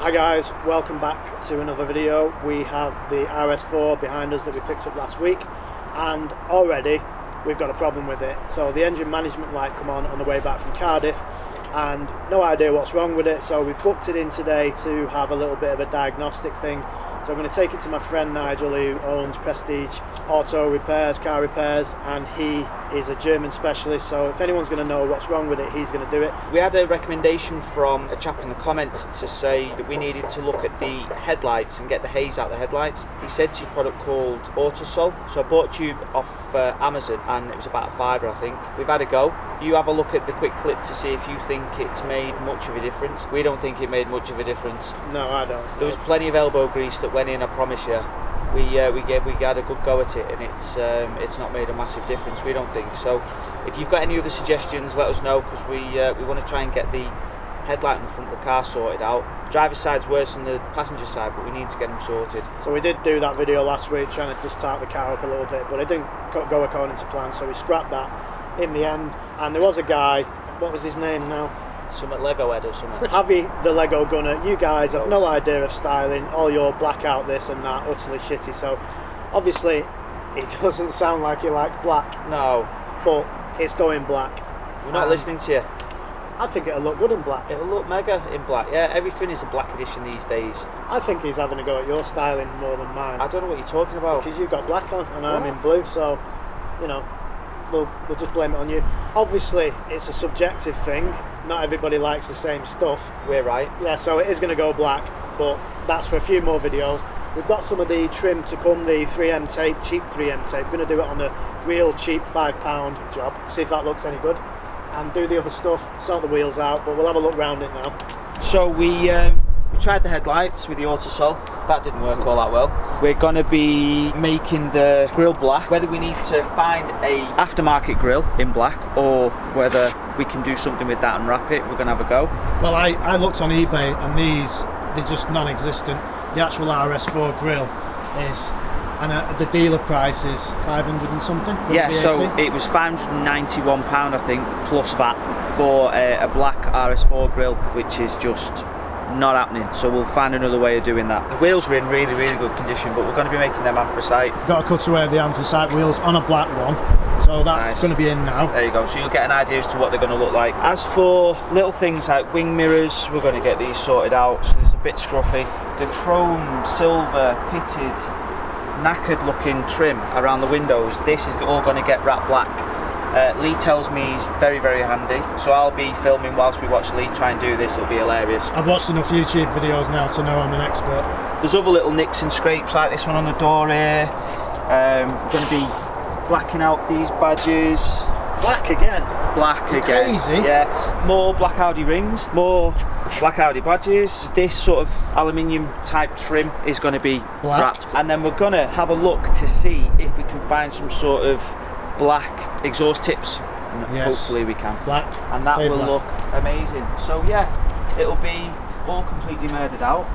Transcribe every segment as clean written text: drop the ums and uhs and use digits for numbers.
Hi guys, welcome back to another video. We have the RS4 behind us that we picked up last week, and already we've got a problem with it. So the engine management light come on the way back from Cardiff, and no idea what's wrong with it, so we booked it in today to have a little bit of a diagnostic thing. So I'm going to take it to my friend Nigel, who owns Prestige Auto Repairs, car repairs, and he is a German specialist, so if anyone's going to know what's wrong with it, he's going to do it. We had a recommendation from a chap in the comments to say that we needed to look at the headlights and get the haze out of the headlights. He said it's a product called Autosol, so I bought a tube off Amazon and it was about a £5, I think. We've had a go. You have a look at the quick clip to see if you think it's made much of a difference. We don't think it made much of a difference. No, I don't. There was plenty of elbow grease that went in, I promise you. We had a good go at it, and it's not made a massive difference, we don't think. So if you've got any other suggestions, let us know, because we want to try and get the headlight in the front of the car sorted out. Driver's side's worse than the passenger side, but we need to get them sorted. So we did do that video last week, trying to just start the car up a little bit, but it didn't go according to plan, so we scrapped that in the end. And there was a guy, what was his name now? Something Lego head or something. Javi the Lego gunner. You guys have no idea of styling, all your blackout this and that, utterly shitty. So obviously it doesn't sound like you like black. No. But it's going black. We're not listening to you. I think it'll look good in black. It'll look mega in black, yeah. Everything is a black edition these days. I think he's having a go at your styling more than mine. I don't know what you're talking about. Because you've got black on and I'm in blue, so, you know, we'll just blame it on you. Obviously, it's a subjective thing. Not everybody likes the same stuff. We're right. Yeah, so it is going to go black, but that's for a few more videos. We've got some of the trim to come, the 3M tape, cheap 3M tape. We're going to do it on a real cheap £5 job, see if that looks any good, and do the other stuff, sort the wheels out, but we'll have a look round it now. So we tried the headlights with the Autosol. That didn't work all that well. We're going to be making the grille black. Whether we need to find a aftermarket grille in black or whether we can do something with that and wrap it, we're going to have a go. Well, I looked on eBay and they're just non-existent. The actual RS4 grille is, and the dealer price is 500 and something. Yeah, so it was £591 I think, plus VAT for a black RS4 grille, which is just not happening, so we'll find another way of doing that. The wheels are in really good condition, but we're going to be making them anthracite. Got to cut away the anthracite wheels on a black one, so that's nice. Going to be in now. There you go, so you'll get an idea as to what they're going to look like. As for little things like wing mirrors, we're going to get these sorted out, so there's a bit scruffy. The chrome, silver, pitted, knackered looking trim around the windows, this is all going to get wrapped black. Lee tells me he's very handy, so I'll be filming whilst we watch Lee try and do this. It'll be hilarious. I've watched enough YouTube videos now to know I'm an expert. There's other little nicks and scrapes like this one on the door here. We're going to be blacking out these badges. Black again? Black again. Crazy. Yes. More black Audi rings, more black Audi badges. This sort of aluminium type trim is going to be wrapped. And then we're going to have a look to see if we can find some sort of black exhaust tips. Yes. Hopefully we can. Black. And that will look amazing. So yeah, it'll be all completely murdered out.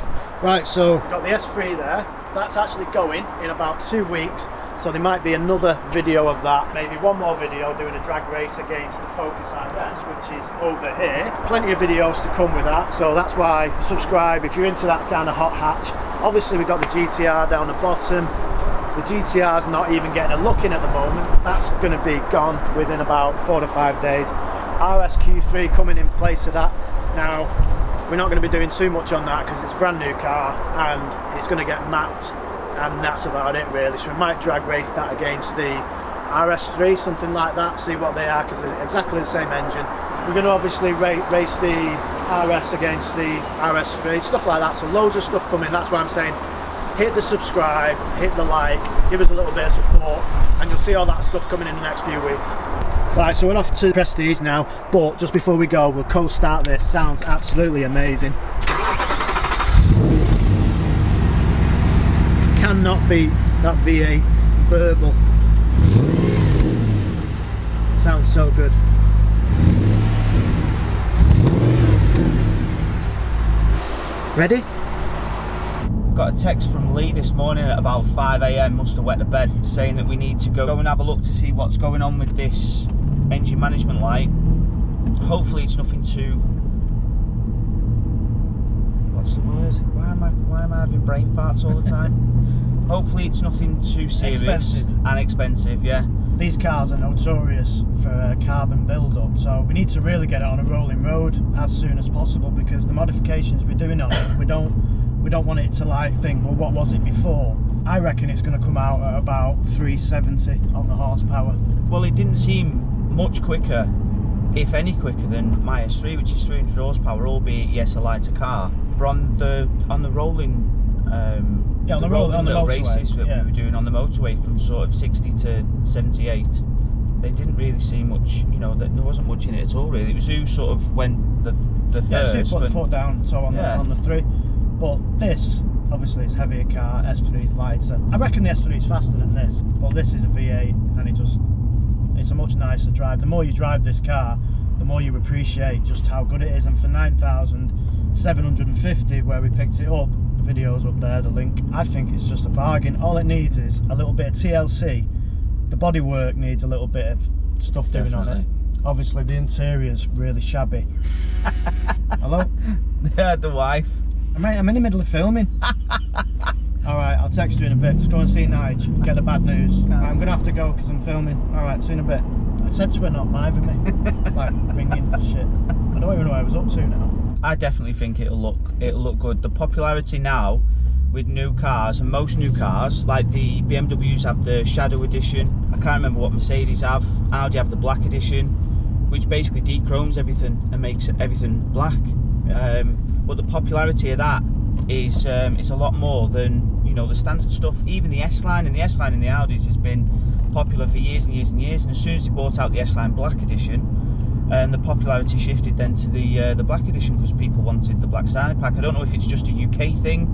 Right, so we've got the S3 there. That's actually going in about 2 weeks. So there might be another video of that, maybe one more video doing a drag race against the Focus RS, which is over here. Plenty of videos to come with that, so that's why subscribe if you're into that kind of hot hatch. Obviously we've got the GTR down the bottom. The GTR's not even getting a look in at the moment. That's going to be gone within about 4 to 5 days. RSQ3 coming in place of that. Now, we're not going to be doing too much on that because it's a brand new car and it's going to get mapped, and that's about it really. So we might drag race that against the RS3, something like that, see what they are, because it's exactly the same engine. We're going to obviously race the RS against the RS3, stuff like that. So loads of stuff coming. That's why I'm saying hit the subscribe, hit the like, give us a little bit of support, and you'll see all that stuff coming in the next few weeks. Right, so we're off to Prestige now, but just before we go, we'll co-start this. Sounds absolutely amazing. Cannot beat that V8 burble. Sounds so good. Ready? Got a text from Lee this morning at about 5 AM, must have wet the bed, saying that we need to go and have a look to see what's going on with this engine management light. Hopefully it's nothing too, what's the word? why am I having brain farts all the time? Hopefully it's nothing too serious. And expensive, yeah. These cars are notorious for carbon build-up, so we need to really get it on a rolling road as soon as possible, because the modifications we're doing on it, we don't want it to like think, well, what was it before? I reckon it's going to come out at about 370 on the horsepower. Well, it didn't seem much quicker, if any quicker, than my S3, which is 300 horsepower, albeit yes, a lighter car. But on the rolling on the little races that we were doing on the motorway from sort of 60 to 78, they didn't really see much, you know, there wasn't much in it at all really. It was who sort of went the first. Yeah, so put the foot down, so on the 3. But this, obviously it's heavier car, S3 is lighter. I reckon the S3 is faster than this, but this is a V8 and it's a much nicer drive. The more you drive this car, the more you appreciate just how good it is. And for 9,750 where we picked it up, the video's up there, the link, I think it's just a bargain. All it needs is a little bit of TLC. The bodywork needs a little bit of stuff doing on it. Obviously the interior's really shabby. Hello? Yeah, the wife. I'm in the middle of filming. Alright, I'll text you in a bit. Just go and see Nigel, get the bad news. I'm going to have to go because I'm filming. Alright, see you in a bit. I said to her not mithering me. It's like ringing shit. I don't even know what I was up to now. I definitely think it'll look good. The popularity now with new cars, and most new cars, like the BMWs have the Shadow Edition. I can't remember what Mercedes have. Audi have the Black Edition, which basically de-chromes everything and makes everything black. But the popularity of that is a lot more than, you know, the standard stuff. Even the S-Line and the S-Line in the Audis has been popular for years and years and years. And as soon as they brought out the S-Line Black Edition, and the popularity shifted then to the Black Edition because people wanted the black styling pack. I don't know if it's just a UK thing.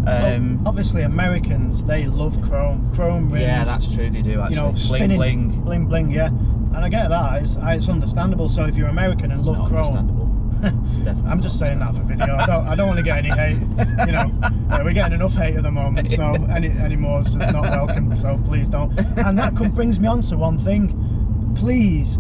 Well, obviously Americans, they love chrome rims. Yeah, that's true, they do actually. You know, bling bling. Bling bling, yeah. And I get that, it's understandable. So if you're American and love chrome, I'm just saying that for video. I don't want to get any hate. You know, we're getting enough hate at the moment, so any more is just not welcome. So please don't. And that brings me on to one thing. Please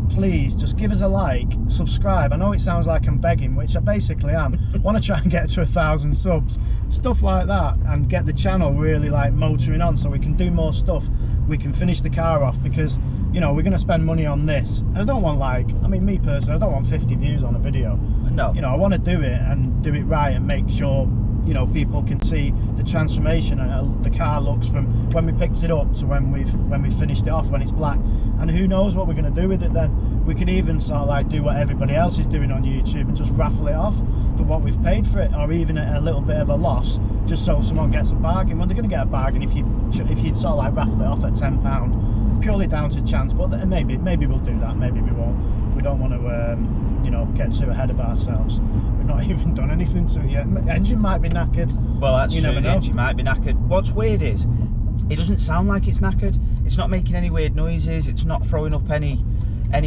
just give us a like, subscribe. I know it sounds like I'm begging, which I basically am. I want to try and get to 1,000 subs, stuff like that, and get the channel really like motoring on so we can do more stuff. We can finish the car off, because you know we're going to spend money on this, and I don't want, like, I mean, me personally, I don't want 50 views on a video. No, you know, I want to do it and do it right and make sure, you know, people can see the transformation and the car looks from when we picked it up to when we finished it off, when it's black. And who knows what we're going to do with it then. We could even sort of like do what everybody else is doing on YouTube and just raffle it off for what we've paid for it, or even at a little bit of a loss, just so someone gets a bargain. Well, they're going to get a bargain if you sort of like raffle it off at £10, purely down to chance. But maybe we'll do that, maybe we won't. We don't want to you know, get too ahead of ourselves. We've not even done anything to it yet. The engine might be knackered. Well, that's true, the engine might be knackered. What's weird is it doesn't sound like it's knackered. It's not making any weird noises. It's not throwing up any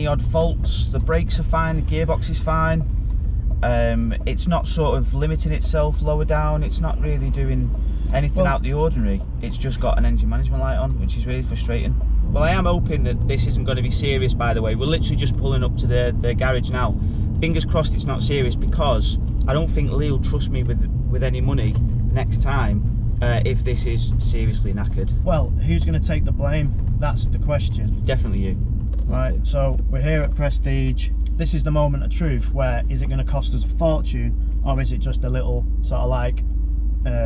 odd faults. The brakes are fine. The gearbox is fine. It's not sort of limiting itself lower down. It's not really doing anything out the ordinary. It's just got an engine management light on, which is really frustrating. Well, I am hoping that this isn't going to be serious, by the way. We're literally just pulling up to the garage now. Fingers crossed it's not serious, because I don't think Lee will trust me with any money next time if this is seriously knackered. Well, who's going to take the blame? That's the question. Definitely you. Right, so we're here at Prestige. This is the moment of truth, where is it going to cost us a fortune, or is it just a little sort of like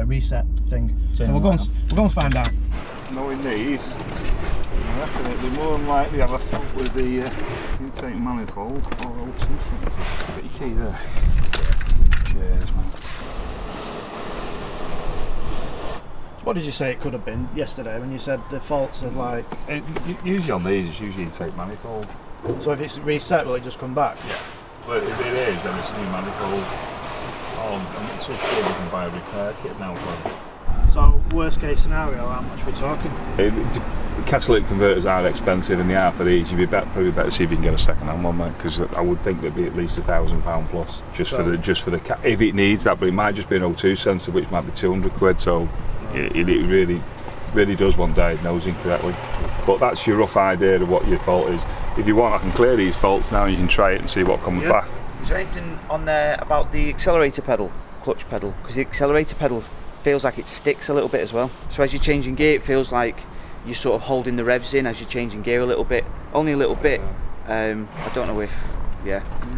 reset thing? So we're going to find out. Knowing these, I reckon it'd be more than likely have a fault with the intake manifold or O2 sensor. Got your key there. Cheers, man. So what did you say it could have been yesterday when you said the faults of like... Usually on these, it's usually intake manifold. So if it's reset, will it just come back? Yeah. But if it is, then it's a new manifold. I'm not so sure we can buy a repair kit now for it. So worst case scenario, how much are we talking? Catalytic converters are expensive, and they are for these. You'd be probably better see if you can get a second-hand one, mate, because I would think there'd be at least £1,000 plus just for the if it needs that. But it might just be an O2 sensor, which might be 200 quid. So it really does want diagnosing correctly. But that's your rough idea of what your fault is. If you want, I can clear these faults now, and you can try it and see what comes back. Is there anything on there about the accelerator pedal, clutch pedal? Because the accelerator pedal feels like it sticks a little bit as well. So as you're changing gear, it feels like you're sort of holding the revs in as you're changing gear a little bit, only a little bit. I don't know if,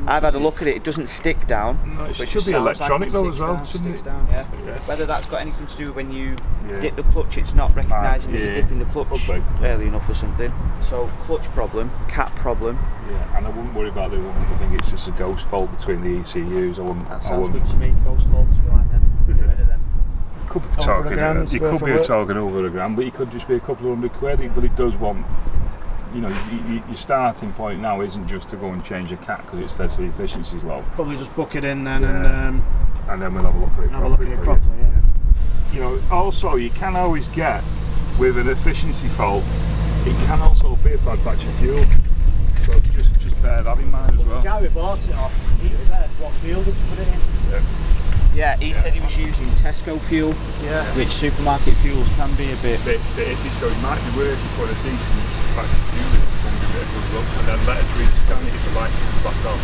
I've had a look at it. It doesn't stick down. No, it but should be electronic though as well, sticks shouldn't it? down, yeah. Whether that's got anything to do when you dip the clutch, it's not recognising that you're dipping the clutch early enough or something. So clutch problem, cat problem. Yeah, and I wouldn't worry about the one. I think it's just a ghost fault between the ECUs. That sounds good to me. Ghost faults, we like them. Get rid of them. Could be talking, you could be talking over a grand, but it could just be a couple of £100. But it does want, you know, your starting point now isn't just to go and change a cat because it says the efficiency's low. Probably just book it in then, and then we'll have a look at it properly. Yeah. You know, also you can always get with an efficiency fault. It can also be a bad batch of fuel. So just bear that in mind as well. The guy who bought it off, he said what fuel did you put it in? Yeah, he said he was using Tesco fuel, which supermarket fuels can be a bit iffy, so it might be worth to put a decent batch of fuel in and give it a good look, and then let us re-scan it if the light comes back on.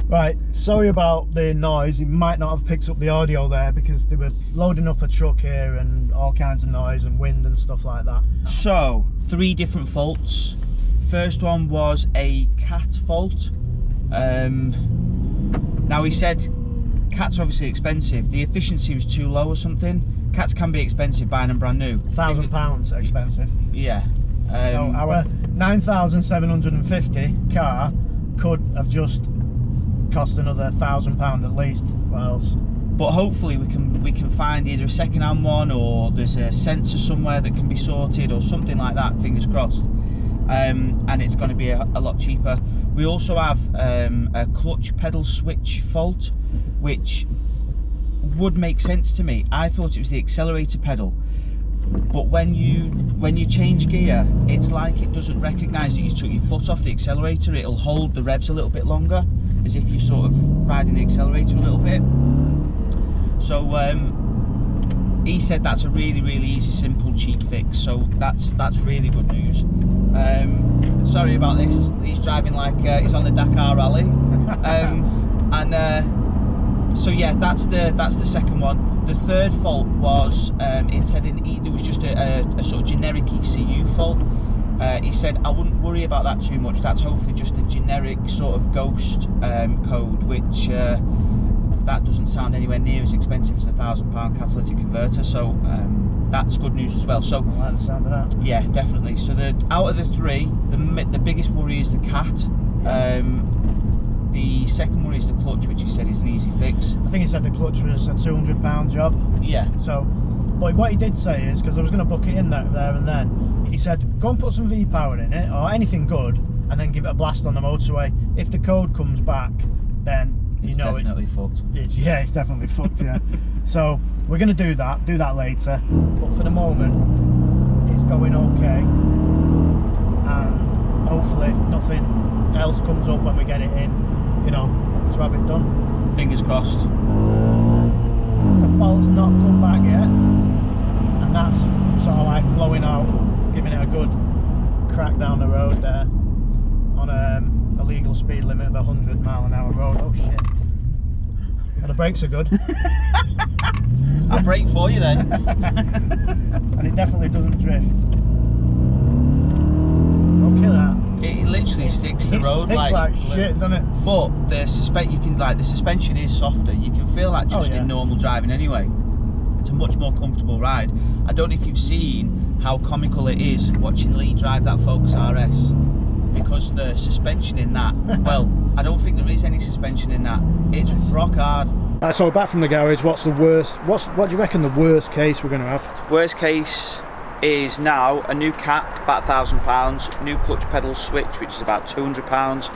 Right, sorry about the noise. You might not have picked up the audio there because they were loading up a truck here and all kinds of noise and wind and stuff like that. So, 3 different faults. First one was a cat fault. Now he said cats are obviously expensive. The efficiency was too low or something. Cats can be expensive buying them brand new. £1,000 expensive. Yeah. So our 9,750 car could have just cost another £1,000 at least. What else? But hopefully we can find either a second-hand one, or there's a sensor somewhere that can be sorted or something like that. Fingers crossed. And it's going to be a lot cheaper. We also have a clutch pedal switch fault, which would make sense to me. I thought it was the accelerator pedal, but when you change gear, it's like it doesn't recognise that you took your foot off the accelerator. It'll hold the revs a little bit longer, as if you're sort of riding the accelerator a little bit. So he said that's a really easy, simple, cheap fix. So that's really good news. Sorry about this. He's driving like he's on the Dakar Rally, so yeah, that's the second one. The third fault was it said there was just a sort of generic ECU fault. He said I wouldn't worry about that too much. That's hopefully just a generic sort of ghost code, which that doesn't sound anywhere near as expensive as a £1,000 catalytic converter. So that's good news as well. So I like the sound of that. Yeah, definitely. So out of the 3, the biggest worry is the cat. The second worry is the clutch, which he said is an easy fix. I think he said the clutch was a £200 job. Yeah. So, but what he did say is, because I was going to book it in there and then, he said go and put some V-power in it or anything good, and then give it a blast on the motorway. If the code comes back, then you know definitely fucked. Yeah, it's definitely fucked. Yeah. So we're going to do that later. But for the moment, it's going okay, and hopefully nothing else comes up when we get it in. You know, to have it done. Fingers crossed. The fault's not come back yet, and that's sort of like blowing out, giving it a good crack down the road there on a legal speed limit of 100 mph road. Oh shit. Well, the brakes are good. I'll brake for you then. And it definitely doesn't drift. Look at that. It literally sticks to the road like shit, doesn't it? But the suspension is softer. You can feel that just in normal driving anyway. It's a much more comfortable ride. I don't know if you've seen how comical it is watching Lee drive that Focus RS, because the suspension in that, well, I don't think there is any suspension in that. It's rock hard. So back from the garage, what's the worst? What do you reckon the worst case we're going to have? Worst case is now a new cap, about £1,000, new clutch pedal switch, which is about £200.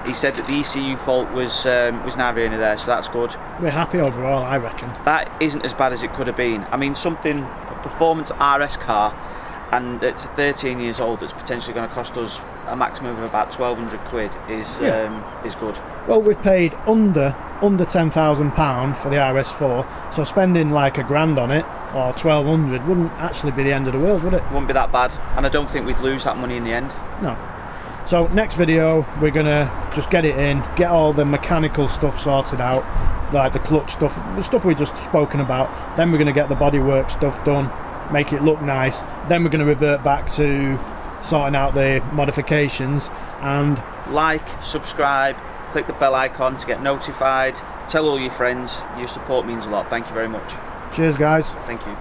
He said that the ECU fault was neither here nor there, so that's good. We're happy overall, I reckon. That isn't as bad as it could have been. I mean, a performance RS car, and it's 13 years old, that's potentially going to cost us a maximum of about £1,200 is good. Well, we've paid under £10,000 for the RS4, so spending like a grand on it, or 1,200, wouldn't actually be the end of the world, would it? Wouldn't be that bad, and I don't think we'd lose that money in the end. No. So next video, we're gonna just get it in, get all the mechanical stuff sorted out, like the clutch stuff, the stuff we just spoken about. Then we're going to get the bodywork stuff done, make it look nice. Then we're going to revert back to sorting out the modifications. And like, subscribe, click the bell icon to get notified. Tell all your friends. Your support means a lot. Thank you very much. cheers, guys. Thank you.